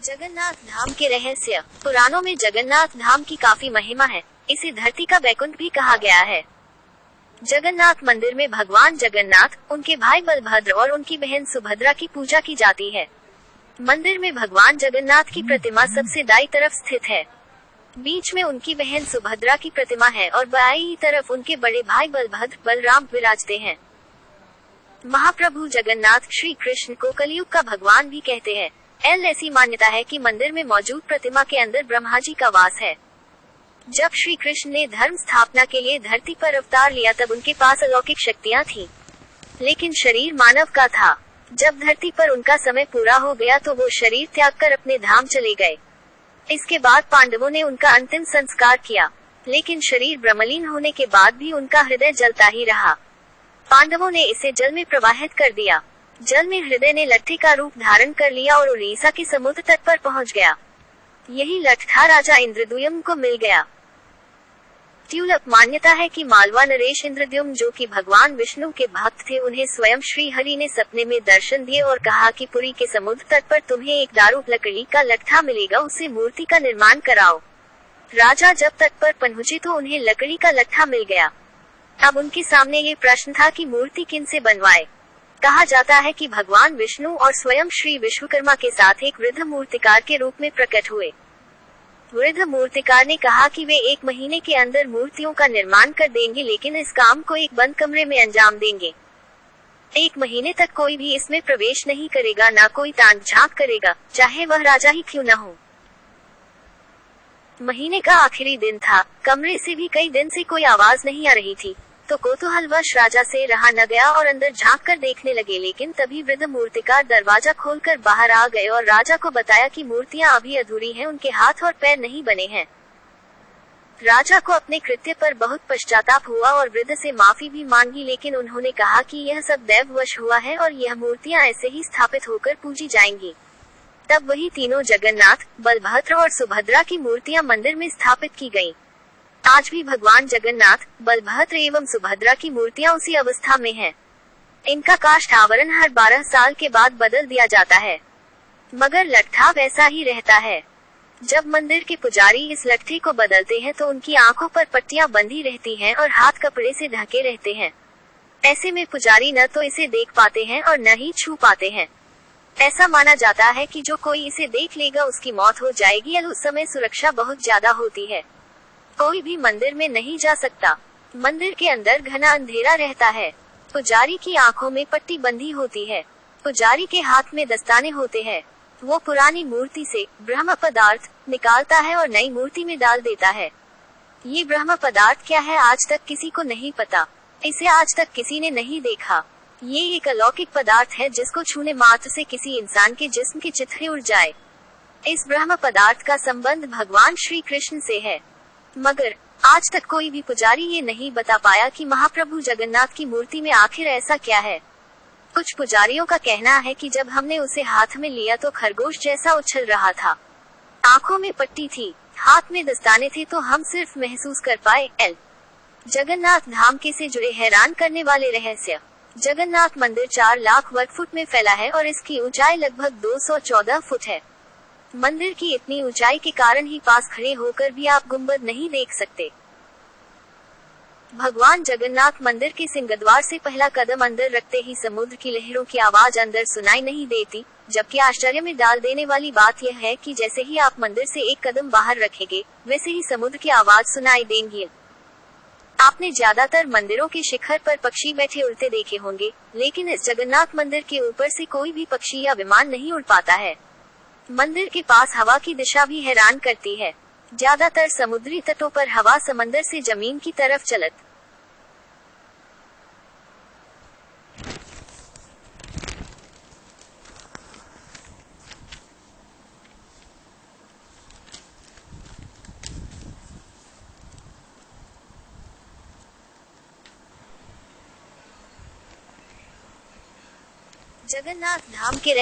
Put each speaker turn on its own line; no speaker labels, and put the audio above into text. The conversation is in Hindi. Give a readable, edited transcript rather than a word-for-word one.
जगन्नाथ धाम के रहस्य। पुराणों में जगन्नाथ धाम की काफी महिमा है। इसे धरती का बैकुंठ भी कहा गया है। जगन्नाथ मंदिर में भगवान जगन्नाथ, उनके भाई बलभद्र और उनकी बहन सुभद्रा की पूजा की जाती है। मंदिर में भगवान जगन्नाथ की प्रतिमा सबसे दाईं तरफ स्थित है। बीच में उनकी बहन सुभद्रा की प्रतिमा है और बाईं तरफ उनके बड़े भाई बलभद्र, बलराम विराजते हैं। महाप्रभु जगन्नाथ श्री कृष्ण को कलयुग का भगवान भी कहते हैं। ऐसी मान्यता है कि मंदिर में मौजूद प्रतिमा के अंदर ब्रह्मा जी का वास है। जब श्री कृष्ण ने धर्म स्थापना के लिए धरती पर अवतार लिया तब उनके पास अलौकिक शक्तियां थीं, लेकिन शरीर मानव का था। जब धरती पर उनका समय पूरा हो गया तो वो शरीर त्याग कर अपने धाम चले गए। इसके बाद पांडवों ने उनका अंतिम संस्कार किया, लेकिन शरीर ब्रह्मलीन होने के बाद भी उनका हृदय जलता ही रहा। पांडवों ने इसे जल में प्रवाहित कर दिया। जल में हृदय ने लट्ठी का रूप धारण कर लिया और उड़ीसा के समुद्र तट पर पहुंच गया। यही लट्ठा राजा इंद्रद्युम्न को मिल गया। ट्यूलप मान्यता है कि मालवा नरेश इंद्रद्युम्न, जो कि भगवान विष्णु के भक्त थे, उन्हें स्वयं श्री हरि ने सपने में दर्शन दिए और कहा कि पुरी के समुद्र तट पर तुम्हें एक दारू लकड़ी का लट्ठा मिलेगा, उससे मूर्ति का निर्माण कराओ। राजा जब तट पर पहुंचे तो उन्हें लकड़ी का लट्ठा मिल गया। अब उनके सामने ये प्रश्न था कि मूर्ति किन से बनवाए। कहा जाता है कि भगवान विष्णु और स्वयं श्री विश्वकर्मा के साथ एक वृद्ध मूर्तिकार के रूप में प्रकट हुए। वृद्ध मूर्तिकार ने कहा कि वे 1 महीने के अंदर मूर्तियों का निर्माण कर देंगे, लेकिन इस काम को एक बंद कमरे में अंजाम देंगे। 1 महीने तक कोई भी इसमें प्रवेश नहीं करेगा, ना कोई ताक झांक करेगा, चाहे वह राजा ही क्यों न हो। महीने का आखिरी दिन था। कमरे से भी कई दिन से कोई आवाज नहीं आ रही थी, तो कौतूहलवश राजा से रहा न गया और अंदर झांक कर देखने लगे। लेकिन तभी वृद्ध मूर्तिकार दरवाजा खोलकर बाहर आ गए और राजा को बताया कि मूर्तियां अभी अधूरी हैं, उनके हाथ और पैर नहीं बने हैं। राजा को अपने कृत्य पर बहुत पश्चाताप हुआ और वृद्ध से माफी भी मांगी, लेकिन उन्होंने कहा कि यह सब दैववश हुआ है और यह मूर्तियां ऐसे ही स्थापित होकर पूजी जाएंगी। तब वही तीनों जगन्नाथ, बलभद्र और सुभद्रा की मूर्तियां मंदिर में स्थापित की गयी। आज भी भगवान जगन्नाथ, बलभद्र एवं सुभद्रा की मूर्तियां उसी अवस्था में हैं। इनका काष्ठ आवरण हर 12 साल के बाद बदल दिया जाता है, मगर लट्ठा वैसा ही रहता है। जब मंदिर के पुजारी इस लट्ठे को बदलते हैं तो उनकी आंखों पर पट्टियां बंधी रहती हैं और हाथ कपड़े से ढके रहते हैं। ऐसे में पुजारी न तो इसे देख पाते हैं और न ही छू पाते हैं। ऐसा माना जाता है कि जो कोई इसे देख लेगा उसकी मौत हो जाएगी या उस समय सुरक्षा बहुत ज्यादा होती है। कोई भी मंदिर में नहीं जा सकता। मंदिर के अंदर घना अंधेरा रहता है। पुजारी की आंखों में पट्टी बंधी होती है। पुजारी के हाथ में दस्ताने होते हैं। वो पुरानी मूर्ति से ब्रह्म पदार्थ निकालता है और नई मूर्ति में डाल देता है। ये ब्रह्म पदार्थ क्या है आज तक किसी को नहीं पता। इसे आज तक किसी ने नहीं देखा। ये एक अलौकिक पदार्थ है जिसको छूने मात्र से किसी इंसान के जिस्म की चित्रें उड़ जाए। इस ब्रह्म पदार्थ का संबंध भगवान श्री कृष्ण से है, मगर आज तक कोई भी पुजारी ये नहीं बता पाया कि महाप्रभु जगन्नाथ की मूर्ति में आखिर ऐसा क्या है। कुछ पुजारियों का कहना है कि जब हमने उसे हाथ में लिया तो खरगोश जैसा उछल रहा था। आंखों में पट्टी थी, हाथ में दस्ताने थे, तो हम सिर्फ महसूस कर पाए। जगन्नाथ धाम के से जुड़े हैरान करने वाले रहस्य। जगन्नाथ मंदिर 4 लाख वर्ग फुट में फैला है और इसकी ऊंचाई लगभग 214 फुट है। मंदिर की इतनी ऊंचाई के कारण ही पास खड़े होकर भी आप गुंबद नहीं देख सकते। भगवान जगन्नाथ मंदिर के सिंहद्वार से पहला कदम अंदर रखते ही समुद्र की लहरों की आवाज अंदर सुनाई नहीं देती, जबकि आश्चर्य में डाल देने वाली बात यह है कि जैसे ही आप मंदिर से एक कदम बाहर रखेंगे, वैसे ही समुद्र की आवाज सुनाई देंगी। आपने ज्यादातर मंदिरों के शिखर पर पक्षी बैठे उड़ते देखे होंगे, लेकिन इस जगन्नाथ मंदिर के ऊपर से कोई भी पक्षी या विमान नहीं उड़ पाता है। मंदिर के पास हवा की दिशा भी हैरान करती है। ज्यादातर समुद्री तटों पर हवा समंदर से जमीन की तरफ चलत। जगन्नाथ धाम के